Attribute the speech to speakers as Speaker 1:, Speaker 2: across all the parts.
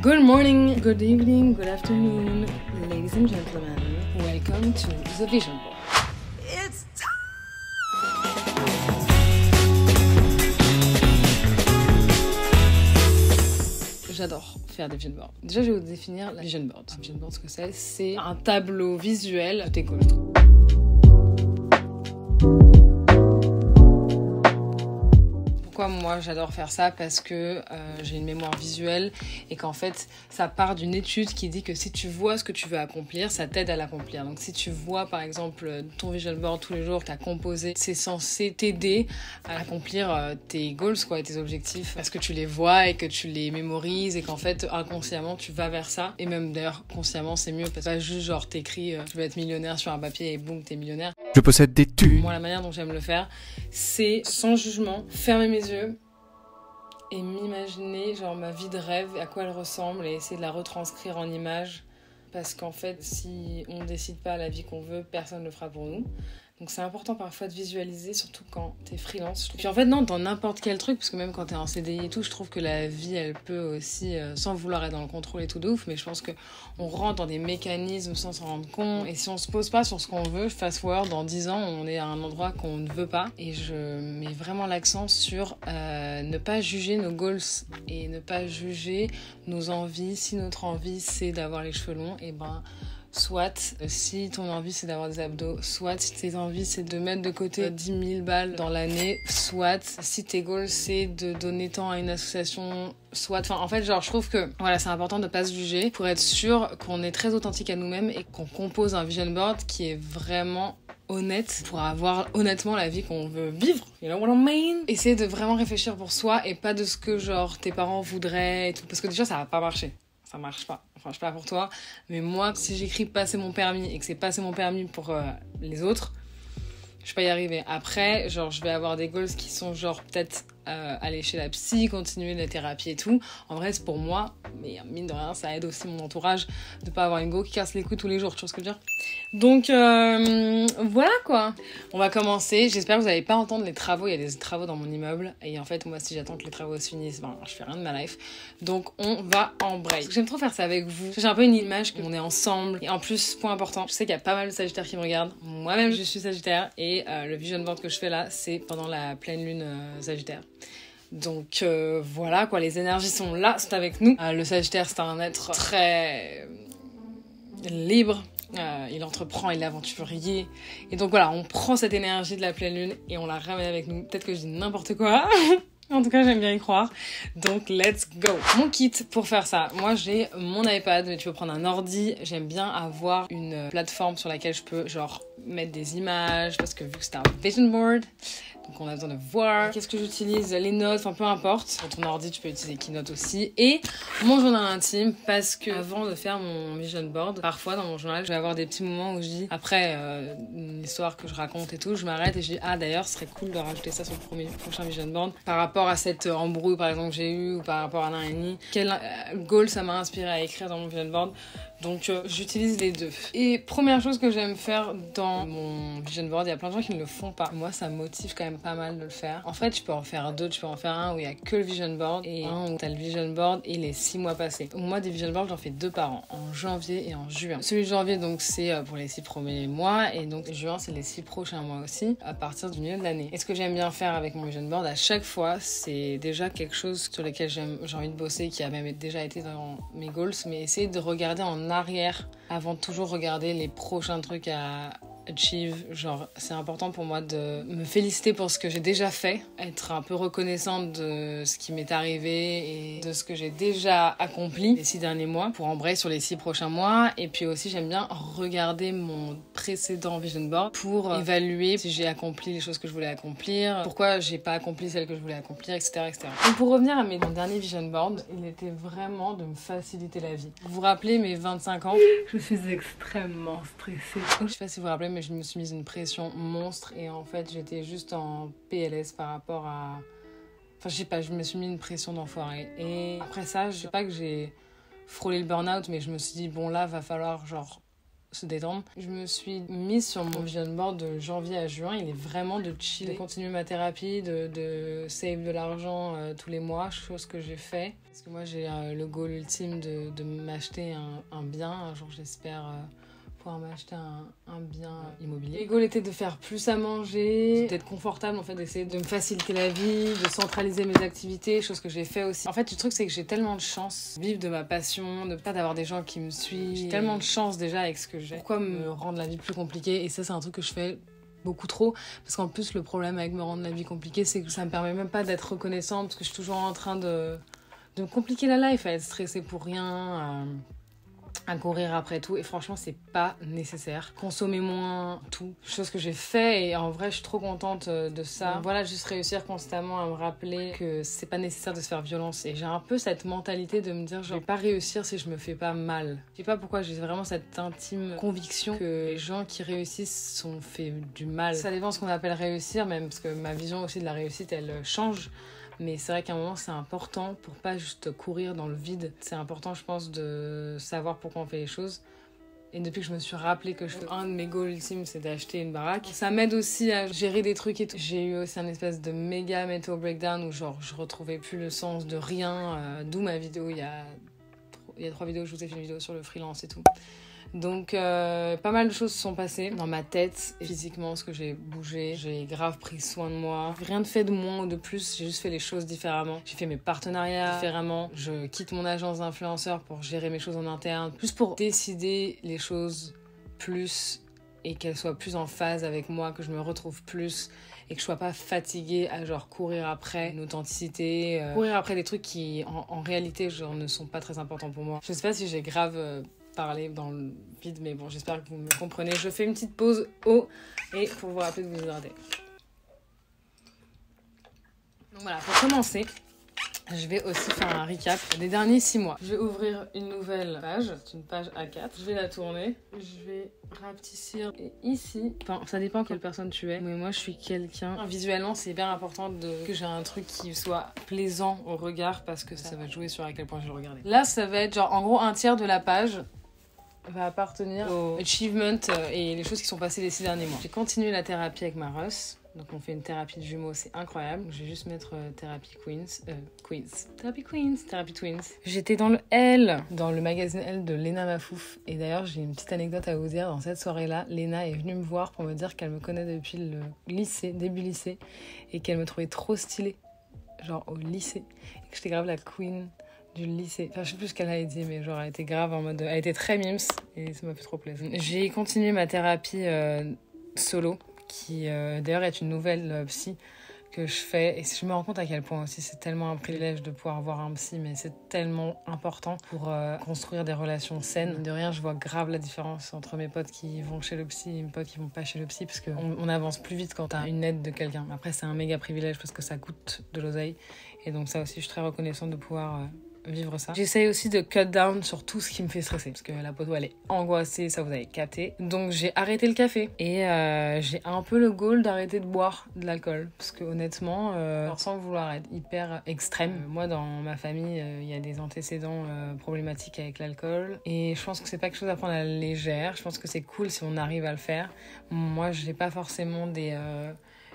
Speaker 1: Good morning, good evening, good afternoon, ladies and gentlemen. Welcome to the Vision Board. It's J'adore faire des vision boards. Déjà, je vais vous définir la vision board. Un vision board, ce que c'est un tableau visuel de tes goals. Pourquoi moi j'adore faire ça? Parce que j'ai une mémoire visuelle et qu'en fait ça part d'une étude qui dit que si tu vois ce que tu veux accomplir, ça t'aide à l'accomplir. Donc si tu vois par exemple ton vision board tous les jours, t'as composé, c'est censé t'aider à accomplir tes goals, quoi, tes objectifs, parce que tu les vois et que tu les mémorises et qu'en fait inconsciemment tu vas vers ça. Et même d'ailleurs consciemment c'est mieux, parce que pas juste genre t'écris tu veux être millionnaire sur un papier et boum t'es millionnaire.
Speaker 2: Je possède des thunes.
Speaker 1: Moi la manière dont j'aime le faire, c'est sans jugement, fermer mes yeux et m'imaginer genre ma vie de rêve, à quoi elle ressemble, et essayer de la retranscrire en images. Parce qu'en fait, si on décide pas la vie qu'on veut, personne ne le fera pour nous. Donc c'est important parfois de visualiser, surtout quand t'es freelance. Puis en fait, non, dans n'importe quel truc, parce que même quand t'es en CDI et tout, je trouve que la vie, elle peut aussi, sans vouloir être dans le contrôle et tout de ouf, mais je pense qu'on rentre dans des mécanismes sans s'en rendre compte. Et si on se pose pas sur ce qu'on veut, fast forward, dans 10 ans, on est à un endroit qu'on ne veut pas. Et je mets vraiment l'accent sur ne pas juger nos goals et ne pas juger nos envies. Si notre envie, c'est d'avoir les cheveux longs, et ben... soit si ton envie c'est d'avoir des abdos, soit si tes envies c'est de mettre de côté 10 000 balles dans l'année, soit si tes goals c'est de donner tant à une association, soit... Enfin en fait genre je trouve que voilà, c'est important de pas se juger pour être sûr qu'on est très authentique à nous-mêmes et qu'on compose un vision board qui est vraiment honnête pour avoir honnêtement la vie qu'on veut vivre. You know what I mean? Essayer de vraiment réfléchir pour soi et pas de ce que genre tes parents voudraient et tout, parce que déjà ça va pas marcher. Ça marche pas. Enfin, je sais pas pour toi, mais moi, si j'écris passer mon permis et que c'est passer mon permis pour les autres, je vais pas y arriver. Après, genre, je vais avoir des goals qui sont genre peut-être aller chez la psy, continuer la thérapie et tout. En vrai, c'est pour moi, mais mine de rien, ça aide aussi mon entourage de pas avoir une go qui casse les couilles tous les jours, tu vois ce que je veux dire? Donc, voilà quoi. On va commencer. J'espère que vous n'allez pas entendre les travaux. Il y a des travaux dans mon immeuble. Et en fait, moi, si j'attends que les travaux se finissent, ben, je fais rien de ma life. Donc, on va en break. J'aime trop faire ça avec vous. J'ai un peu une image qu'on est ensemble. Et en plus, point important, je sais qu'il y a pas mal de Sagittaires qui me regardent. Moi-même, je suis Sagittaire. Et le vision board que je fais là, c'est pendant la pleine lune Sagittaire. Donc voilà quoi, les énergies sont là, sont avec nous. Le Sagittaire, c'est un être très libre. Il entreprend, il est aventurier. Et donc voilà, on prend cette énergie de la pleine lune et on la ramène avec nous. Peut-être que je dis n'importe quoi. En tout cas, j'aime bien y croire. Donc, let's go. Mon kit pour faire ça. Moi, j'ai mon iPad, mais tu peux prendre un ordi. J'aime bien avoir une plateforme sur laquelle je peux, genre, mettre des images. Parce que vu que c'est un vision board, donc on a besoin de voir. Qu'est-ce que j'utilise? Les notes, enfin peu importe. Sur ton ordi, tu peux utiliser Keynote aussi. Et mon journal intime, parce que avant de faire mon vision board, parfois dans mon journal, je vais avoir des petits moments où je dis, après une histoire que je raconte et tout, je m'arrête et je dis, ah d'ailleurs, ce serait cool de rajouter ça sur le prochain vision board. Par rapport à cette embrouille, par exemple, que j'ai eue, ou par rapport à l'un et demi, quel goal ça m'a inspiré à écrire dans mon vision board. Donc j'utilise les deux. Et première chose que j'aime faire dans mon vision board, il y a plein de gens qui ne le font pas. Moi, ça me motive quand même pas mal de le faire. En fait, tu peux en faire deux. Tu peux en faire un où il y a que le vision board et un où t'as le vision board et les 6 mois passés. Moi, des vision boards, j'en fais 2 par an, en janvier et en juin. Celui de janvier, donc c'est pour les 6 premiers mois, et donc juin, c'est les 6 prochains mois aussi, à partir du milieu de l'année. Et ce que j'aime bien faire avec mon vision board, à chaque fois, c'est déjà quelque chose sur lequel j'ai envie de bosser, qui a même déjà été dans mes goals, mais essayer de regarder en arrière avant de toujours regarder les prochains trucs à achieve. Genre, c'est important pour moi de me féliciter pour ce que j'ai déjà fait, être un peu reconnaissante de ce qui m'est arrivé et de ce que j'ai déjà accompli les 6 derniers mois pour embrayer sur les 6 prochains mois. Et puis aussi, j'aime bien regarder mon précédent vision board pour évaluer si j'ai accompli les choses que je voulais accomplir, pourquoi j'ai pas accompli celles que je voulais accomplir, etc., etc. Et pour revenir à mon dernier vision board, il était vraiment de me faciliter la vie. Vous vous rappelez mes 25 ans? Je suis extrêmement stressée. Je sais pas si vous vous rappelez, mais je me suis mise une pression monstre et en fait j'étais juste en PLS par rapport à... Enfin je sais pas, je me suis mis une pression d'enfoiré. Et après ça, je sais pas que j'ai frôlé le burn-out, mais je me suis dit bon là va falloir genre se détendre. Je me suis mise sur mon vision board de janvier à juin. Il est vraiment de chill, de continuer ma thérapie, de save de l'argent tous les mois, chose que j'ai fait. Parce que moi, j'ai le goal ultime de m'acheter un bien. Un jour, j'espère pouvoir m'acheter un bien immobilier. Le goal était de faire plus à manger, d'être confortable, en fait, d'essayer de me faciliter la vie, de centraliser mes activités, chose que j'ai fait aussi. En fait, le truc, c'est que j'ai tellement de chance de vivre de ma passion, de pas d'avoir des gens qui me suivent. J'ai tellement de chance déjà avec ce que j'ai. Pourquoi me rendre la vie plus compliquée? Et ça, c'est un truc que je fais beaucoup trop, parce qu'en plus, le problème avec me rendre la vie compliquée, c'est que ça me permet même pas d'être reconnaissante, parce que je suis toujours en train de me compliquer la life, à être stressée pour rien, à courir après tout, et franchement c'est pas nécessaire. Consommer moins tout, chose que j'ai fait, et en vrai je suis trop contente de ça. Donc voilà, juste réussir constamment à me rappeler que c'est pas nécessaire de se faire violence, et j'ai un peu cette mentalité de me dire genre, je vais pas réussir si je me fais pas mal. Je sais pas pourquoi, j'ai vraiment cette intime conviction que les gens qui réussissent sont fait du mal. Ça dépend de ce qu'on appelle réussir, même, parce que ma vision aussi de la réussite elle change. Mais c'est vrai qu'à un moment, c'est important pour pas juste courir dans le vide. C'est important, je pense, de savoir pourquoi on fait les choses. Et depuis que je me suis rappelé que un de mes goals ultimes, c'est d'acheter une baraque, ça m'aide aussi à gérer des trucs et tout. J'ai eu aussi un espèce de méga mental breakdown où genre je retrouvais plus le sens de rien. D'où ma vidéo, il y a 3 vidéos, je vous ai fait une vidéo sur le freelance et tout. Donc pas mal de choses se sont passées dans ma tête, physiquement, ce que j'ai bougé, j'ai grave pris soin de moi. Rien de fait de moins ou de plus, j'ai juste fait les choses différemment. J'ai fait mes partenariats différemment, je quitte mon agence d'influenceur pour gérer mes choses en interne, juste pour décider les choses plus et qu'elles soient plus en phase avec moi, que je me retrouve plus et que je sois pas fatiguée à genre courir après une authenticité, courir après des trucs qui en réalité genre ne sont pas très importants pour moi. Je sais pas si j'ai grave parler dans le vide, mais bon, j'espère que vous me comprenez. Je fais une petite pause eau et pour vous rappeler de vous hydrater. Donc voilà, pour commencer, je vais aussi faire un recap des derniers 6 mois. Je vais ouvrir une nouvelle page, c'est une page A4. Je vais la tourner, je vais rapetissir. Et ici, enfin, ça dépend quelle personne tu es, mais moi je suis quelqu'un. Visuellement, c'est hyper important que j'ai un truc qui soit plaisant au regard parce que ça va jouer sur à quel point je vais le regarder. Là, ça va être genre en gros un tiers de la page va appartenir aux achievements et les choses qui sont passées les 6 derniers mois. J'ai continué la thérapie avec ma Russ. Donc on fait une thérapie de jumeaux, c'est incroyable. Je vais juste mettre thérapie Thérapie Twins. J'étais dans le L, dans le magazine L de Léna Mafouf. Et d'ailleurs, j'ai une petite anecdote à vous dire. Dans cette soirée-là, Léna est venue me voir pour me dire qu'elle me connaît depuis le lycée, début lycée, et qu'elle me trouvait trop stylée, genre au lycée. Et que j'étais grave la queen du lycée. Enfin, je sais plus ce qu'elle a dit, mais genre, elle était grave en mode... Elle était très mimes, et ça m'a fait trop plaisir. J'ai continué ma thérapie solo, qui d'ailleurs est une nouvelle psy que je fais, et je me rends compte à quel point aussi c'est tellement un privilège de pouvoir avoir un psy, mais c'est tellement important pour construire des relations saines. De rien, je vois grave la différence entre mes potes qui vont chez le psy et mes potes qui vont pas chez le psy, parce qu'on avance plus vite quand t'as une aide de quelqu'un. Après, c'est un méga privilège parce que ça coûte de l'oseille, et donc ça aussi, je suis très reconnaissante de pouvoir vivre ça. J'essaye aussi de cut down sur tout ce qui me fait stresser, parce que la poteau elle est angoissée, ça vous avez capté. Donc j'ai arrêté le café et j'ai un peu le goal d'arrêter de boire de l'alcool, parce que honnêtement, sans vouloir être hyper extrême, moi dans ma famille il y a des antécédents problématiques avec l'alcool, et je pense que c'est pas quelque chose à prendre à la légère. Je pense que c'est cool si on arrive à le faire. Moi j'ai pas forcément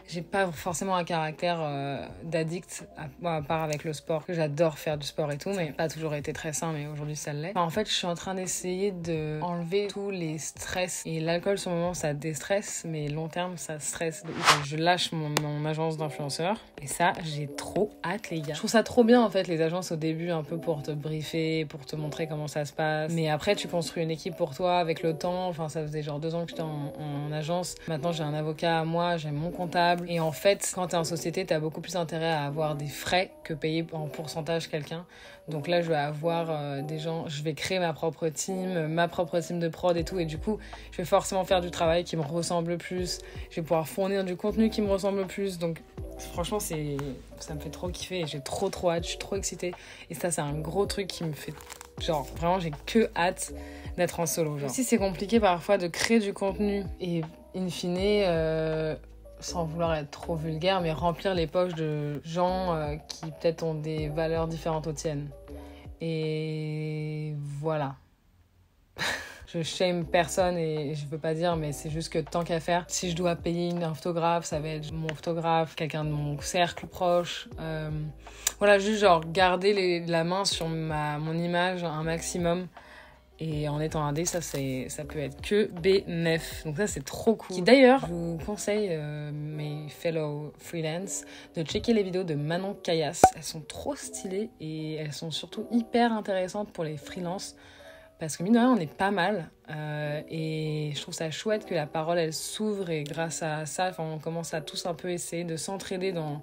Speaker 1: j'ai pas forcément un caractère d'addict, à part avec le sport, que j'adore faire du sport et tout, mais pas toujours été très sain, mais aujourd'hui ça l'est. Enfin, en fait, je suis en train d'essayer d'enlever tous les stress, et l'alcool sur le moment ça déstresse, mais long terme ça stresse de ouf. Je lâche mon agence d'influenceur, et ça j'ai trop hâte les gars. Je trouve ça trop bien en fait, les agences au début un peu pour te briefer, pour te montrer comment ça se passe, mais après tu construis une équipe pour toi avec le temps. Enfin, ça faisait genre 2 ans que j'étais en agence, maintenant j'ai un avocat à moi, j'ai mon comptable. Et en fait, quand t'es en société, t'as beaucoup plus intérêt à avoir des frais que payer en pourcentage quelqu'un. Donc là, je vais avoir des gens, je vais créer ma propre team de prod et tout. Et du coup, je vais forcément faire du travail qui me ressemble plus. Je vais pouvoir fournir du contenu qui me ressemble plus. Donc franchement, ça me fait trop kiffer et j'ai trop hâte. Je suis trop excitée. Et ça, c'est un gros truc qui me fait... Genre, vraiment, j'ai que hâte d'être en solo. Genre. Aussi, c'est compliqué parfois de créer du contenu et in fine... sans vouloir être trop vulgaire, mais remplir les poches de gens qui peut-être ont des valeurs différentes aux tiennes. Et voilà. je shame personne et je veux pas dire, mais c'est juste que tant qu'à faire, si je dois payer un photographe, ça va être mon photographe, quelqu'un de mon cercle proche. Voilà, juste genre garder la main sur mon image un maximum. Et en étant indé, ça peut être que bénef. Donc ça, c'est trop cool. D'ailleurs, je vous conseille, mes fellow freelance, de checker les vidéos de Manon Caillasse. Elles sont trop stylées et elles sont surtout hyper intéressantes pour les freelances. Parce que mine de rien, on est pas mal. Et je trouve ça chouette que la parole, elle s'ouvre. Et grâce à ça, on commence à tous un peu essayer de s'entraider dans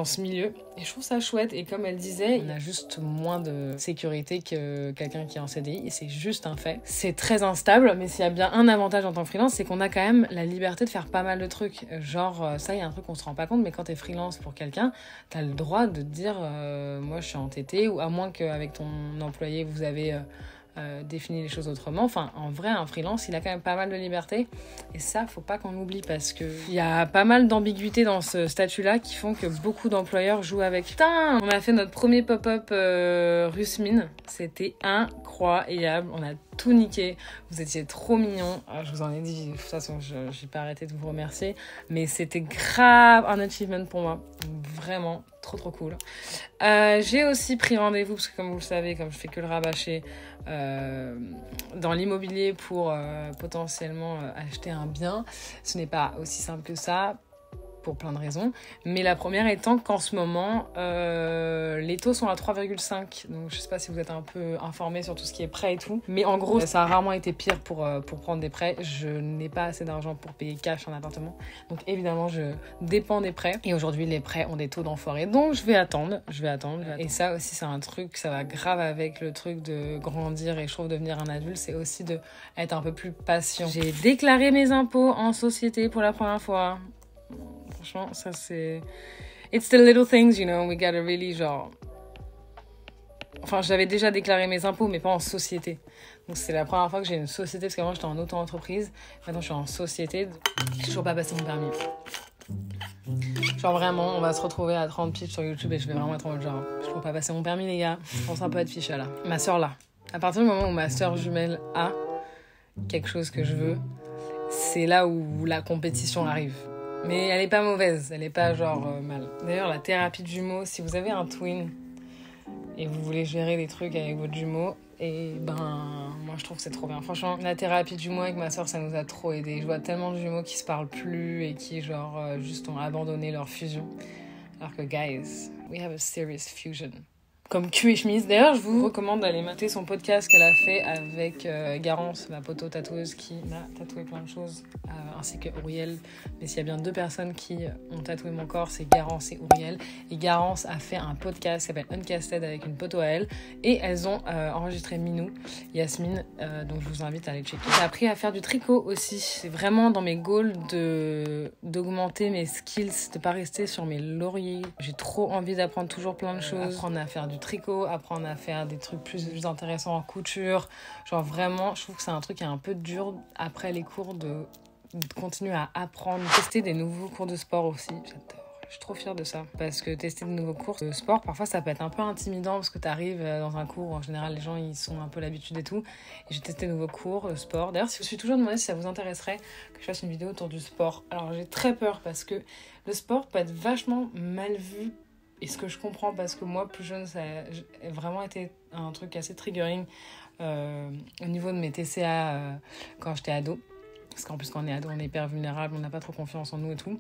Speaker 1: ce milieu. Et je trouve ça chouette. Et comme elle disait, on a juste moins de sécurité que quelqu'un qui est en CDI. Et c'est juste un fait. C'est très instable, mais s'il y a bien un avantage en tant que freelance, c'est qu'on a quand même la liberté de faire pas mal de trucs. Genre, ça, il y a un truc qu'on se rend pas compte, mais quand t'es freelance pour quelqu'un, t'as le droit de te dire, moi, je suis entêtée, ou à moins qu'avec ton employé, vous avez définir les choses autrement. Enfin, en vrai, un freelance, il a quand même pas mal de liberté. Et ça, faut pas qu'on l'oublie parce que il y a pas mal d'ambiguïté dans ce statut-là qui font que beaucoup d'employeurs jouent avec. Putain, on a fait notre premier pop-up Rusmin. C'était incroyable. On a tout niqué. Vous étiez trop mignons. Je vous en ai dit, de toute façon, j'ai pas arrêté de vous remercier. Mais c'était grave un achievement pour moi. Vraiment, trop cool. J'ai aussi pris rendez-vous, parce que comme vous le savez, comme je fais que le rabâcher, dans l'immobilier pour potentiellement acheter un bien. Ce n'est pas aussi simple que ça, pour plein de raisons. Mais la première étant qu'en ce moment, les taux sont à 3,5. Donc je sais pas si vous êtes un peu informés sur tout ce qui est prêt et tout. Mais en gros, ça a rarement été pire pour prendre des prêts. Je n'ai pas assez d'argent pour payer cash un appartement. Donc évidemment, je dépends des prêts. Et aujourd'hui, les prêts ont des taux d'enfoirés. Donc je vais attendre. Et ça aussi, c'est un truc, ça va grave avec le truc de grandir et je trouve devenir un adulte. C'est aussi de être un peu plus patient. J'ai déclaré mes impôts en société pour la première fois. Franchement, ça c'est... It's the little things, you know, we gotta really, genre... Enfin, j'avais déjà déclaré mes impôts, mais pas en société. Donc c'est la première fois que j'ai une société, parce qu'avant j'étais en auto-entreprise. Maintenant je suis en société. J'ai toujours pas passé mon permis. Genre vraiment, on va se retrouver à 30 piges sur YouTube et je vais vraiment être en mode genre... Je peux pas passer mon permis, les gars. Je pense un peu être ficha, là. Ma sœur, là. À partir du moment où ma sœur jumelle a quelque chose que je veux, c'est là où la compétition arrive. Mais elle est pas mauvaise, elle est pas genre mal. D'ailleurs, la thérapie de jumeaux, si vous avez un twin et vous voulez gérer des trucs avec votre jumeau, et moi je trouve que c'est trop bien. Franchement, la thérapie de jumeaux avec ma soeur, ça nous a trop aidé. Je vois tellement de jumeaux qui se parlent plus et qui genre juste ont abandonné leur fusion. Alors que guys, we have a serious fusion. Comme cul et chemise. D'ailleurs, je vous recommande d'aller mater son podcast qu'elle a fait avec Garance, ma poteau tatoueuse qui m'a tatoué plein de choses, ainsi que Uriel. Mais s'il y a bien 2 personnes qui ont tatoué mon corps, c'est Garance et Uriel. Et Garance a fait un podcast qui s'appelle Uncasted avec une poteau à elle. Et elles ont enregistré Minou, Yasmine, donc je vous invite à aller checker. J'ai appris à faire du tricot aussi. C'est vraiment dans mes goals d'augmenter mes skills, de pas rester sur mes lauriers. J'ai trop envie d'apprendre toujours plein de choses. Apprendre à faire du tricot, apprendre à faire des trucs plus intéressants en couture. Genre vraiment, je trouve que c'est un truc qui est un peu dur après les cours de continuer à apprendre. Tester des nouveaux cours de sport aussi, j'adore. Je suis trop fière de ça. Parce que tester de nouveaux cours de sport, parfois ça peut être un peu intimidant parce que t'arrives dans un cours, en général les gens ils sont un peu l'habitude et tout. Et j'ai testé de nouveaux cours de sport. D'ailleurs, je me suis toujours demandé si ça vous intéresserait que je fasse une vidéo autour du sport. Alors j'ai très peur parce que le sport peut être vachement mal vu. Et ce que je comprends, parce que moi, plus jeune, ça a vraiment été un truc assez triggering au niveau de mes TCA quand j'étais ado. Parce qu'en plus, quand on est ado, on est hyper vulnérable, on n'a pas trop confiance en nous et tout.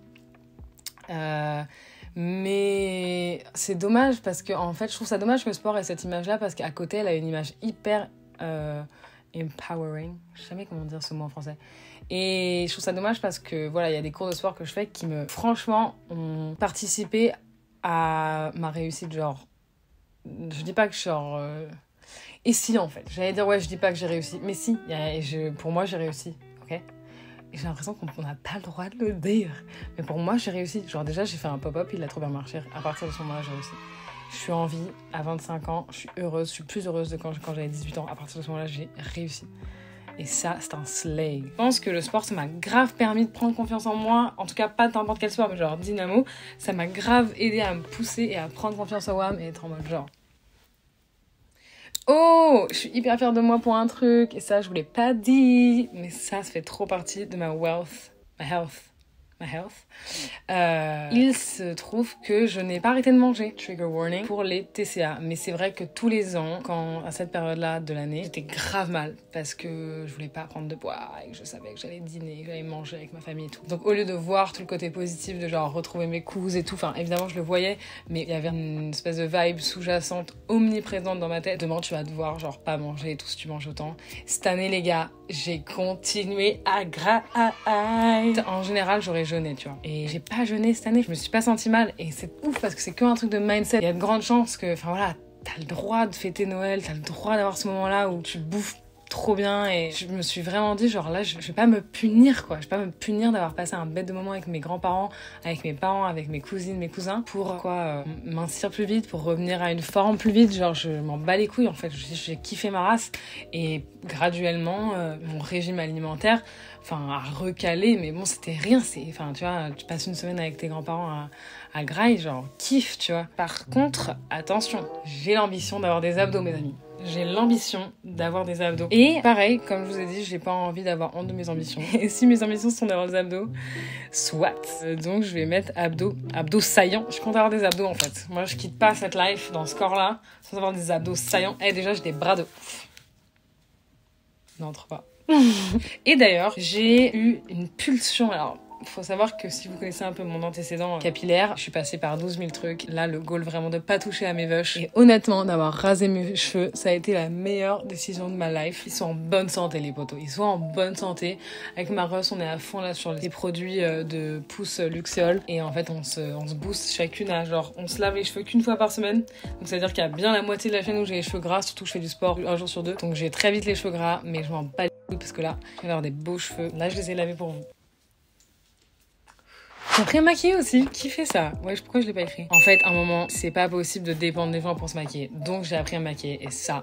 Speaker 1: Mais c'est dommage, parce que en fait, je trouve ça dommage que le sport ait cette image-là, parce qu'à côté, elle a une image hyper empowering. Je sais jamais comment dire ce mot en français. Et je trouve ça dommage parce que, voilà, il y a des cours de sport que je fais qui franchement, ont participé à ma réussite, genre, je dis pas que je suis genre, et si en fait, j'allais dire ouais, je dis pas que j'ai réussi, mais si, pour moi j'ai réussi, ok, et j'ai l'impression qu'on n'a pas le droit de le dire, mais pour moi j'ai réussi, genre déjà j'ai fait un pop-up, il a trop bien marché, à partir de ce moment-là j'ai réussi, je suis en vie, à 25 ans, je suis heureuse, je suis plus heureuse de quand j'avais 18 ans, à partir de ce moment-là j'ai réussi. Et ça, c'est un slay. Je pense que le sport, ça m'a grave permis de prendre confiance en moi. En tout cas, pas n'importe quel sport, mais genre dynamo. Ça m'a grave aidé à me pousser et à prendre confiance en moi et être en mode genre... Oh, je suis hyper fière de moi pour un truc. Et ça, je vous l'ai pas dit. Mais ça fait trop partie de ma health. Il se trouve que je n'ai pas arrêté de manger, trigger warning, pour les TCA. Mais c'est vrai que tous les ans, à cette période-là de l'année, j'étais grave mal parce que je voulais pas prendre de poids et que je savais que j'allais dîner, que j'allais manger avec ma famille et tout. Donc au lieu de voir tout le côté positif de genre retrouver mes coups et tout, enfin évidemment je le voyais, mais il y avait une espèce de vibe sous-jacente, omniprésente dans ma tête. Demain tu vas devoir genre pas manger et tout si tu manges autant. Cette année les gars, j'ai continué à grind. En général j'aurais jeûné, tu vois. Et j'ai pas jeûné cette année, je me suis pas sentie mal. Et c'est ouf parce que c'est qu'un truc de mindset. Il y a de grandes chances que, enfin voilà, t'as le droit de fêter Noël, t'as le droit d'avoir ce moment-là où tu bouffes trop bien. Et je me suis vraiment dit, genre là, je vais pas me punir, quoi. Je vais pas me punir d'avoir passé un bête de moment avec mes grands-parents, avec mes parents, avec mes cousines, mes cousins, pour mincir plus vite, pour revenir à une forme plus vite. Genre, je m'en bats les couilles, en fait. J'ai kiffé ma race. Et graduellement, mon régime alimentaire, a recalé, mais bon, c'était rien. Enfin, tu vois, tu passes une semaine avec tes grands-parents à Graille, genre, kiff, tu vois. Par contre, attention, j'ai l'ambition d'avoir des abdos, mes amis. J'ai l'ambition d'avoir des abdos. Et pareil, comme je vous ai dit, j'ai pas envie d'avoir honte de mes ambitions. Et si mes ambitions sont d'avoir des abdos, soit. Donc je vais mettre abdos saillants. Je compte avoir des abdos en fait. Moi je quitte pas cette life dans ce corps-là sans avoir des abdos saillants. Et déjà j'ai des bras de ouf. N'entre pas. Et d'ailleurs, j'ai eu une pulsion. Alors, faut savoir que si vous connaissez un peu mon antécédent capillaire, je suis passée par 12 000 trucs. Là, le goal vraiment de pas toucher à mes veuches. Et honnêtement, d'avoir rasé mes cheveux, ça a été la meilleure décision de ma life. Ils sont en bonne santé, les potos. Ils sont en bonne santé. Avec ma Russ, on est à fond là sur les produits de pousse Luxéol. Et en fait, on se booste chacune à genre, on se lave les cheveux qu'une fois par semaine. Donc ça veut dire qu'il y a bien la moitié de la chaîne où j'ai les cheveux gras, surtout que je fais du sport un jour sur deux. Donc j'ai très vite les cheveux gras, mais je m'en bats les couilles parce que là, je vais avoir des beaux cheveux. Là, je les ai lavés pour vous. J'ai appris à maquiller aussi. Qui fait ça? Ouais, pourquoi je l'ai pas écrit? En fait, à un moment, c'est pas possible de dépendre des gens pour se maquiller. Donc, j'ai appris à maquiller. Et ça,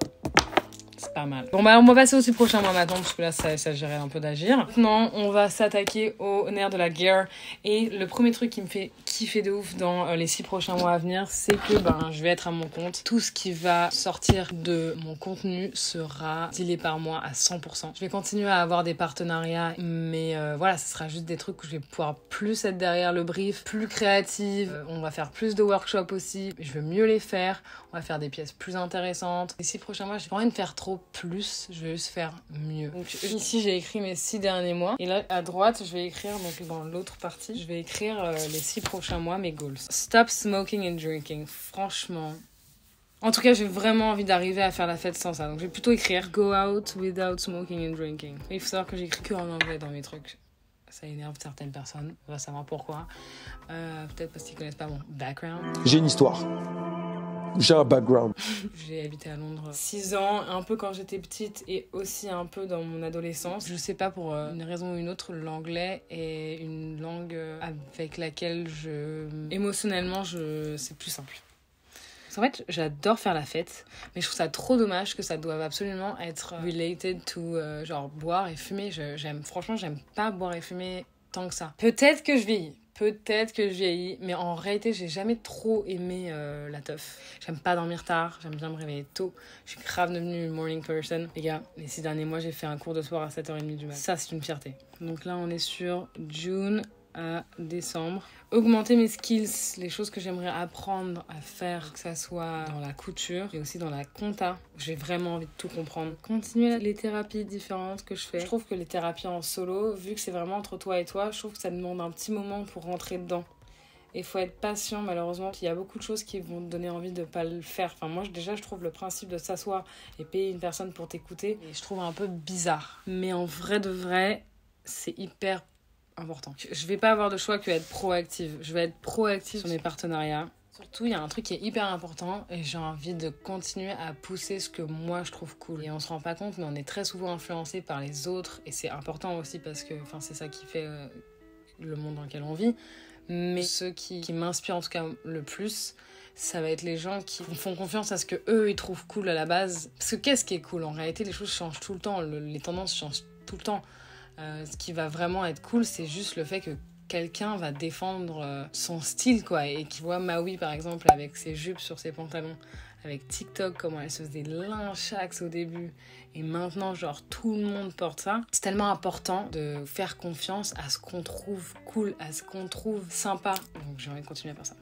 Speaker 1: c'est pas mal. Bon, bah, on va passer au prochain mois maintenant, parce que là, ça s'agirait un peu d'agir. Maintenant, on va s'attaquer au nerf de la gear. Et le premier truc qui me fait kiffer de ouf dans les 6 prochains mois à venir, c'est que, je vais être à mon compte. Tout ce qui va sortir de mon contenu sera dealé par moi à 100%. Je vais continuer à avoir des partenariats, mais voilà, ce sera juste des trucs où je vais pouvoir plus être derrière le brief, plus créative. On va faire plus de workshops aussi. Je veux mieux les faire. On va faire des pièces plus intéressantes. Les 6 prochains mois, j'ai pas envie de faire trop plus, je vais juste faire mieux. Donc ici j'ai écrit mes 6 derniers mois et là à droite je vais écrire, donc dans l'autre partie je vais écrire les 6 prochains mois, mes goals. Stop smoking and drinking. Franchement, en tout cas j'ai vraiment envie d'arriver à faire la fête sans ça, donc je vais plutôt écrire go out without smoking and drinking. Il faut savoir que j'écris que en anglais dans mes trucs. Ça énerve certaines personnes, on va savoir pourquoi. Peut-être parce qu'ils connaissent pas mon background.
Speaker 2: J'ai une histoire. J'ai un background.
Speaker 1: J'ai habité à Londres 6 ans, un peu quand j'étais petite et aussi un peu dans mon adolescence. Je sais pas, pour une raison ou une autre, l'anglais est une langue avec laquelle émotionnellement, c'est plus simple. Parce qu'en fait, j'adore faire la fête, mais je trouve ça trop dommage que ça doive absolument être related to genre boire et fumer. Franchement, j'aime pas boire et fumer tant que ça. Peut-être que je vieillis, mais en réalité, j'ai jamais trop aimé la teuf. J'aime pas dormir tard, j'aime bien me réveiller tôt. Je suis grave devenue une morning person. Les gars, les 6 derniers mois, j'ai fait un cours de soir à 7h30 du matin. Ça, c'est une fierté. Donc là, on est sur June à décembre. Augmenter mes skills, les choses que j'aimerais apprendre à faire, que ça soit dans la couture et aussi dans la compta. J'ai vraiment envie de tout comprendre. Continuer les thérapies différentes que je fais. Je trouve que les thérapies en solo, vu que c'est vraiment entre toi et toi, je trouve que ça demande un petit moment pour rentrer dedans. Et il faut être patient, malheureusement. Il y a beaucoup de choses qui vont te donner envie de pas le faire. Enfin, moi, déjà, je trouve le principe de s'asseoir et payer une personne pour t'écouter, et je trouve un peu bizarre. Mais en vrai de vrai, c'est hyper important. Je vais pas avoir de choix que être proactive. Je vais être proactive sur mes partenariats. Surtout, il y a un truc qui est hyper important et j'ai envie de continuer à pousser ce que moi je trouve cool. Et on se rend pas compte, mais on est très souvent influencé par les autres et c'est important aussi parce que c'est ça qui fait le monde dans lequel on vit. Mais ceux qui m'inspirent en tout cas le plus, ça va être les gens qui font confiance à ce que eux ils trouvent cool à la base. Parce que qu'est-ce qui est cool? En réalité, les choses changent tout le temps, les tendances changent tout le temps. Ce qui va vraiment être cool, c'est juste le fait que quelqu'un va défendre son style, quoi, et qui voit Maui par exemple avec ses jupes sur ses pantalons, avec TikTok, comment elle se faisait lynchax au début, et maintenant, genre, tout le monde porte ça. C'est tellement important de faire confiance à ce qu'on trouve cool, à ce qu'on trouve sympa. Donc j'ai envie de continuer à faire ça.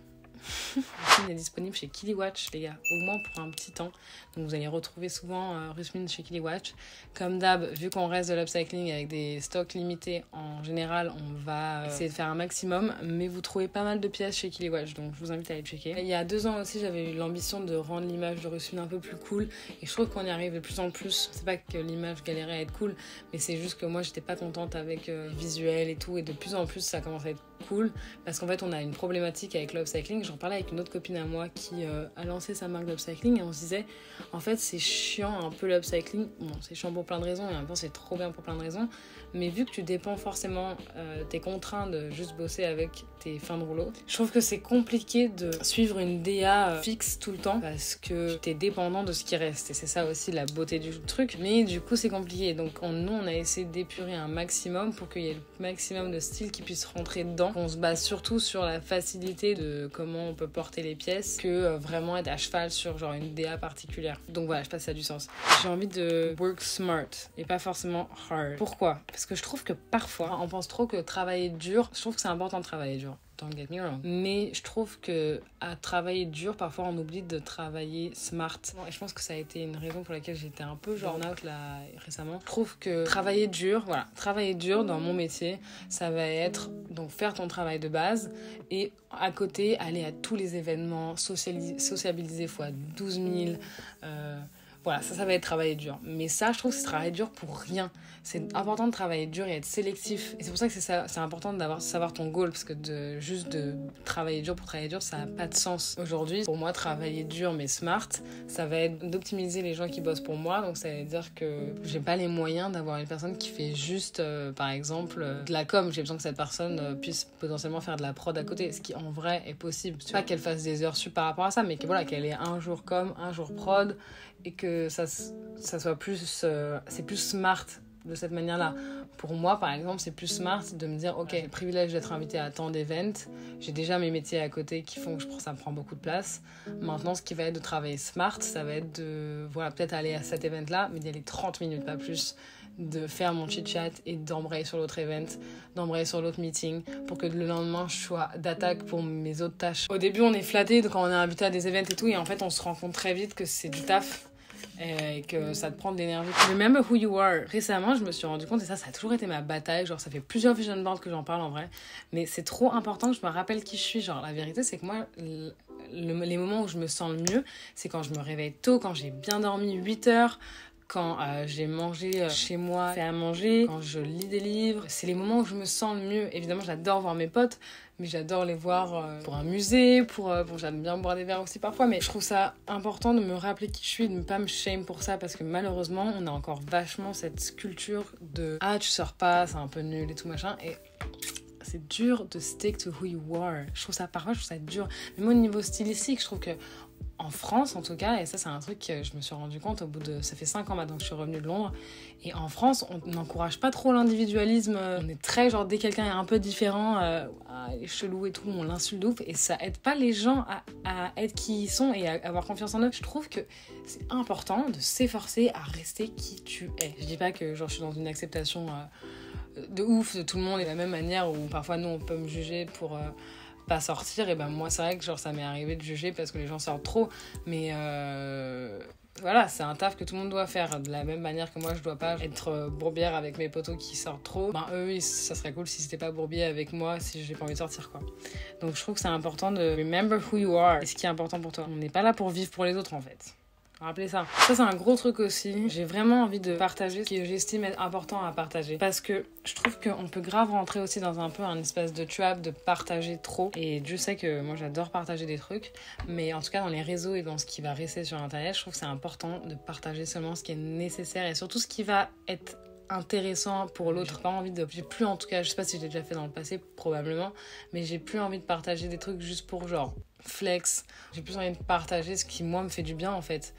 Speaker 1: Rusmin est disponible chez Kiliwatch, les gars, au moins pour un petit temps. Donc vous allez retrouver souvent Rusmin chez Kiliwatch. Comme d'hab, vu qu'on reste de l'upcycling avec des stocks limités, en général, on va essayer de faire un maximum. Mais vous trouvez pas mal de pièces chez Kiliwatch, donc je vous invite à aller checker. Il y a 2 ans aussi, j'avais eu l'ambition de rendre l'image de Rusmin un peu plus cool. Et je trouve qu'on y arrive de plus en plus. C'est pas que l'image galérait à être cool, mais c'est juste que moi, j'étais pas contente avec le visuel et tout. Et de plus en plus, ça commence à être cool. Parce qu'en fait, on a une problématique avec l'upcycling. J'en parlais avec une autre copine à moi qui a lancé sa marque d'upcycling et on se disait, en fait, c'est chiant un peu l'upcycling. Bon, c'est chiant pour plein de raisons et en même temps, c'est trop bien pour plein de raisons. Mais vu que tu dépends forcément, t'es contraint de juste bosser avec tes fins de rouleau, je trouve que c'est compliqué de suivre une DA fixe tout le temps parce que t'es dépendant de ce qui reste. Et c'est ça aussi la beauté du truc. Mais du coup, c'est compliqué. Donc, nous, on a essayé d'épurer un maximum pour qu'il y ait le maximum de style qui puisse rentrer dedans. On se base surtout sur la facilité de comment on peut porter les pièces que vraiment être à cheval sur genre une DA particulière. Donc voilà, je sais pas si ça a du sens. J'ai envie de work smart et pas forcément hard. Pourquoi ? Parce que je trouve que parfois, on pense trop que travailler dur, je trouve que c'est important de travailler dur. Don't get me wrong. Mais je trouve que à travailler dur, parfois on oublie de travailler smart. Et je pense que ça a été une raison pour laquelle j'étais un peu genre out là récemment. Je trouve que travailler dur dans mon métier, ça va être donc faire ton travail de base et à côté aller à tous les événements, sociabiliser fois 12 000. Voilà, ça va être travailler dur. Mais ça, je trouve que c'est travailler dur pour rien. C'est important de travailler dur et être sélectif. Et c'est pour ça que c'est important de savoir ton goal. Parce que juste de travailler dur pour travailler dur, ça n'a pas de sens. Aujourd'hui, pour moi, travailler dur mais smart, ça va être d'optimiser les gens qui bossent pour moi. Donc ça veut dire que j'ai pas les moyens d'avoir une personne qui fait juste, par exemple, de la com. J'ai besoin que cette personne puisse potentiellement faire de la prod à côté. Ce qui, en vrai, est possible. C'est pas qu'elle fasse des heures sup par rapport à ça, mais qu'elle ait un jour com, un jour prod. Et que ça soit plus... c'est plus smart de cette manière-là. Pour moi, par exemple, c'est plus smart de me dire, ok, j'ai le privilège d'être invitée à tant d'events, j'ai déjà mes métiers à côté qui font que ça me prend beaucoup de place. Maintenant, ce qui va être de travailler smart, ça va être de, peut-être aller à cet event-là, mais d'y aller 30 minutes, pas plus, de faire mon chit-chat et d'embrayer sur l'autre event, d'embrayer sur l'autre meeting, pour que le lendemain, je sois d'attaque pour mes autres tâches. Au début, on est flatté quand on est invité à des events et tout, et en fait, on se rend compte très vite que c'est du taf. Et que ça te prend de l'énergie. Remember who you are. Récemment, je me suis rendu compte, et ça a toujours été ma bataille, genre ça fait plusieurs vision boards que j'en parle en vrai, mais c'est trop important que je me rappelle qui je suis. Genre la vérité, c'est que moi, les moments où je me sens le mieux, c'est quand je me réveille tôt, quand j'ai bien dormi 8 heures, quand j'ai mangé chez moi, fait à manger, quand je lis des livres. C'est les moments où je me sens le mieux. Évidemment, j'adore voir mes potes, mais j'adore les voir pour un musée, j'aime bien boire des verres aussi parfois, mais je trouve ça important de me rappeler qui je suis, de ne pas me shame pour ça, parce que malheureusement, on a encore vachement cette culture de « Ah, tu sors pas, c'est un peu nul et tout machin », et c'est dur de stick to who you are. Parfois, je trouve ça dur. Même au niveau stylistique, je trouve que en France, en tout cas, et ça c'est un truc que je me suis rendu compte ça fait 5 ans maintenant que je suis revenue de Londres, et en France, on n'encourage pas trop l'individualisme. On est très genre, dès que quelqu'un est un peu différent, il est chelou et tout, on l'insulte de ouf, et ça aide pas les gens à être qui ils sont et à avoir confiance en eux. Je trouve que c'est important de s'efforcer à rester qui tu es. Je dis pas que genre, je suis dans une acceptation de ouf de tout le monde et de la même manière où parfois nous on peut me juger pour... pas sortir, et ben moi c'est vrai que genre ça m'est arrivé de juger parce que les gens sortent trop, mais voilà, c'est un taf que tout le monde doit faire de la même manière que moi je dois pas être bourbière avec mes potos qui sortent trop. Ben eux ça serait cool si c'était pas bourbier avec moi si j'ai pas envie de sortir quoi. Donc je trouve que c'est important de remember who you are et ce qui est important pour toi. On n'est pas là pour vivre pour les autres en fait. Rappelez ça. Ça, c'est un gros truc aussi. J'ai vraiment envie de partager ce que j'estime être important à partager. Parce que je trouve qu'on peut grave rentrer aussi dans un peu un espèce de trap de partager trop. Et Dieu sait que moi, j'adore partager des trucs. Mais en tout cas, dans les réseaux et dans ce qui va rester sur Internet, je trouve que c'est important de partager seulement ce qui est nécessaire et surtout ce qui va être intéressant pour l'autre. J'ai plus, en tout cas, je sais pas si je l'ai déjà fait dans le passé, probablement, mais j'ai plus envie de partager des trucs juste pour genre flex. J'ai plus envie de partager ce qui moi me fait du bien en fait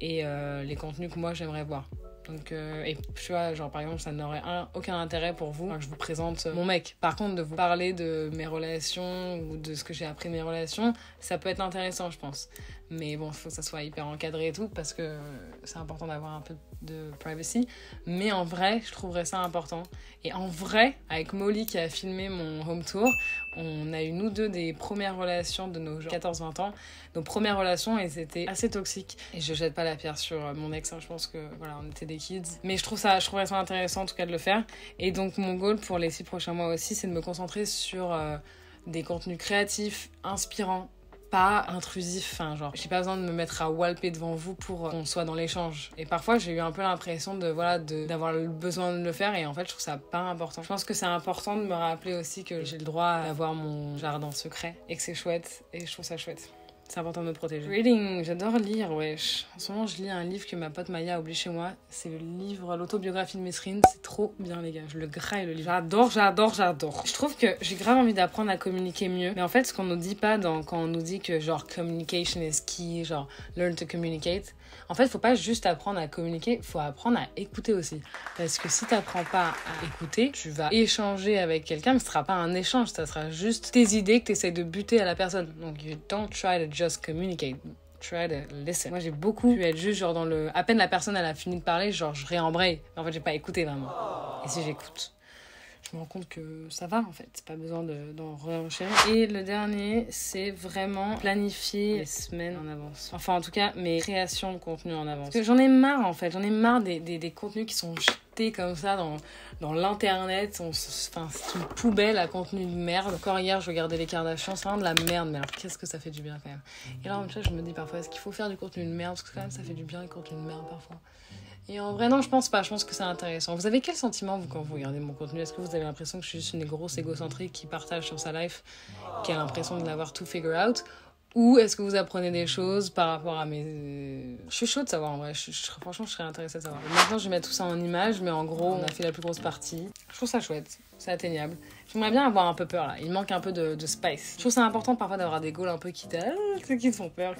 Speaker 1: et les contenus que moi j'aimerais voir. Donc, et tu vois, genre par exemple, ça n'aurait aucun intérêt pour vous que je vous présente mon mec. Par contre, de vous parler de mes relations ou de ce que j'ai appris de mes relations, ça peut être intéressant, je pense. Mais bon, il faut que ça soit hyper encadré et tout, parce que c'est important d'avoir un peu de privacy. Mais en vrai, je trouverais ça important. Et en vrai, avec Molly qui a filmé mon home tour, on a eu nous deux des premières relations de nos 14-20 ans. Nos premières relations, elles étaient assez toxiques. Et je jette pas la pierre sur mon ex, hein, je pense que voilà, on était des kids. Mais je trouverais ça intéressant en tout cas de le faire. Et donc mon goal pour les 6 prochains mois aussi, c'est de me concentrer sur des contenus créatifs, inspirants, pas intrusif, enfin genre j'ai pas besoin de me mettre à walper devant vous pour qu'on soit dans l'échange. Et parfois j'ai eu un peu l'impression d'avoir le besoin de le faire, et en fait je trouve ça pas important. Je pense que c'est important de me rappeler aussi que j'ai le droit d'avoir mon jardin secret et que c'est chouette, et je trouve ça chouette. C'est important de me protéger. Reading, j'adore lire, wesh. En ce moment, je lis un livre que ma pote Maya a oublié chez moi. C'est le livre, l'autobiographie de Mesrine. C'est trop bien, les gars. Je le graille, le livre. J'adore. Je trouve que j'ai grave envie d'apprendre à communiquer mieux. Mais en fait, ce qu'on nous dit pas quand on nous dit que genre communication is key, genre learn to communicate. En fait, faut pas juste apprendre à communiquer, faut apprendre à écouter aussi. Parce que si t'apprends pas à écouter, tu vas échanger avec quelqu'un, mais ce sera pas un échange, ça sera juste tes idées que t'essayes de buter à la personne. Donc, you don't try to just communicate. Try to listen. Moi, j'ai beaucoup pu être juste genre dans le... À peine la personne, elle a fini de parler, genre je réembraye. Mais en fait, j'ai pas écouté vraiment. Et si j'écoute, je me rends compte que ça va en fait, pas besoin d'en renchérir. Et le dernier, c'est vraiment planifier les semaines en avance. Enfin en tout cas, mes créations de contenu en avance. Parce que j'en ai marre en fait, des contenus qui sont jetés comme ça dans l'internet. Enfin, c'est une poubelle à contenu de merde. Encore hier, je regardais les Kardashians, c'est vraiment de la merde, mais alors qu'est-ce que ça fait du bien quand même. Et là en même temps, je me dis parfois, est-ce qu'il faut faire du contenu de merde? Parce que quand même, ça fait du bien le contenu de merde parfois. Et en vrai, non, je pense pas. Je pense que c'est intéressant. Vous avez quel sentiment, vous, quand vous regardez mon contenu? Est-ce que vous avez l'impression que je suis juste une grosse égocentrique qui partage sur sa life, qui a l'impression de l'avoir tout figure out? Ou est-ce que vous apprenez des choses par rapport à mes... Je suis chaude de savoir, en vrai. Franchement, je serais intéressée de savoir. Maintenant, je vais mettre tout ça en images, mais en gros, on a fait la plus grosse partie. Je trouve ça chouette. C'est atteignable. J'aimerais bien avoir un peu peur, là. Il manque un peu de spice. Je trouve ça important, parfois, d'avoir des goals un peu qui te font peur.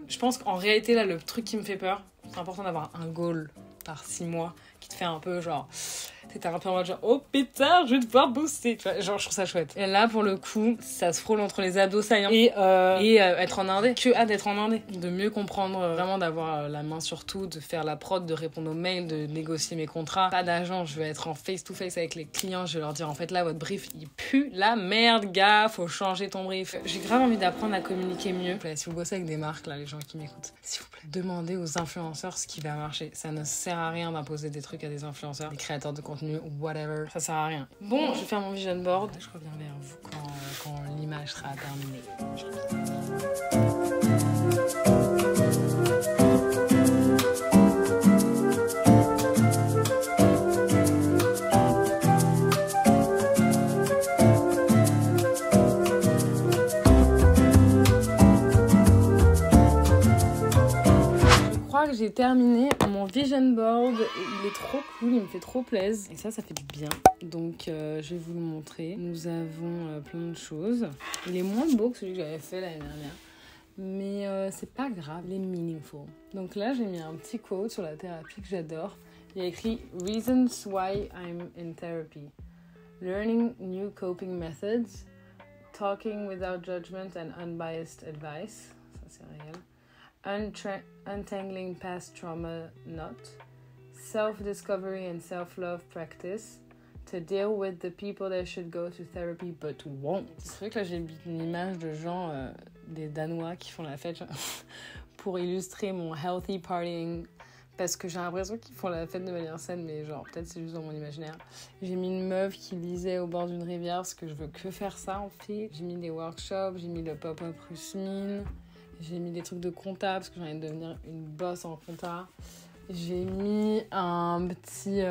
Speaker 1: Je pense qu'en réalité, là, le truc qui me fait peur, c'est important d'avoir un goal par 6 mois qui te fait un peu genre t'es un peu en mode genre oh pétard je vais devoir booster, tu vois, genre je trouve ça chouette. Et là pour le coup ça se frôle entre les abdos saillants et être en indé, que hâte d'être en indé, de mieux comprendre, vraiment d'avoir la main sur tout, de faire la prod, de répondre aux mails, de négocier mes contrats, pas d'agent, je vais être en face to face avec les clients, je vais leur dire en fait là votre brief il pue la merde gars, faut changer ton brief. J'ai grave envie d'apprendre à communiquer mieux. Si vous bossez avec des marques là, les gens qui m'écoutent, s'il vous plaît, demandez aux influenceurs ce qui va marcher. Ça ne sert à rien d'imposer des trucs à des influenceurs, des créateurs de contenu ou whatever, ça sert à rien. Bon, je vais faire mon vision board, je reviens vers vous quand l'image sera terminée. Que j'ai terminé mon vision board, il est trop cool, il me fait trop plaisir et ça fait du bien, donc je vais vous le montrer. Nous avons plein de choses, il est moins beau que celui que j'avais fait l'année dernière, mais c'est pas grave, il est meaningful. Donc là j'ai mis un petit quote sur la thérapie que j'adore, il y a écrit Reasons why I'm in therapy, learning new coping methods, talking without judgment and unbiased advice, ça c'est réel, untangling past trauma knot, self-discovery and self-love practice, to deal with the people that should go to therapy but won't. C'est vrai que là j'ai mis une image de gens, des Danois qui font la fête pour illustrer mon healthy partying, parce que j'ai l'impression qu'ils font la fête de manière saine, mais genre peut-être c'est juste dans mon imaginaire. J'ai mis une meuf qui lisait au bord d'une rivière parce que je veux que faire ça en fait. J'ai mis des workshops, j'ai mis le pop-up Rusmine. J'ai mis des trucs de compta parce que j'ai envie de devenir une boss en compta. J'ai mis un petit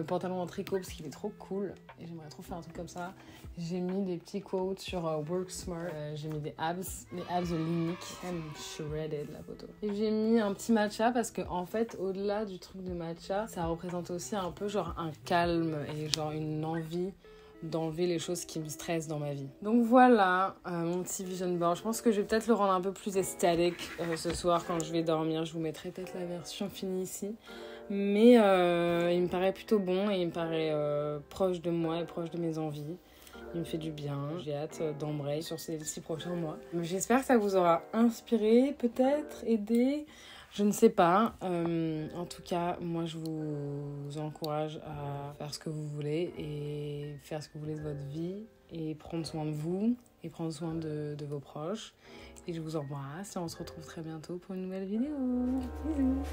Speaker 1: pantalon en tricot parce qu'il est trop cool et j'aimerais trop faire un truc comme ça. J'ai mis des petits quotes sur Work Smart. J'ai mis des abs de Linique. I'm shredded la photo. Et j'ai mis un petit matcha parce que en fait, au-delà du truc de matcha, ça représente aussi un peu genre un calme et genre une envie d'enlever les choses qui me stressent dans ma vie. Donc voilà, mon petit vision board. Je pense que je vais peut-être le rendre un peu plus esthétique ce soir quand je vais dormir. Je vous mettrai peut-être la version finie ici. Mais il me paraît plutôt bon et il me paraît proche de moi et proche de mes envies. Il me fait du bien. J'ai hâte d'embrayer sur ces 6 prochains mois. J'espère que ça vous aura inspiré, peut-être, aidé. Je ne sais pas. En tout cas, moi, je vous encourage à faire ce que vous voulez et faire ce que vous voulez de votre vie et prendre soin de vous et prendre soin de vos proches. Et je vous embrasse et on se retrouve très bientôt pour une nouvelle vidéo. Bisous.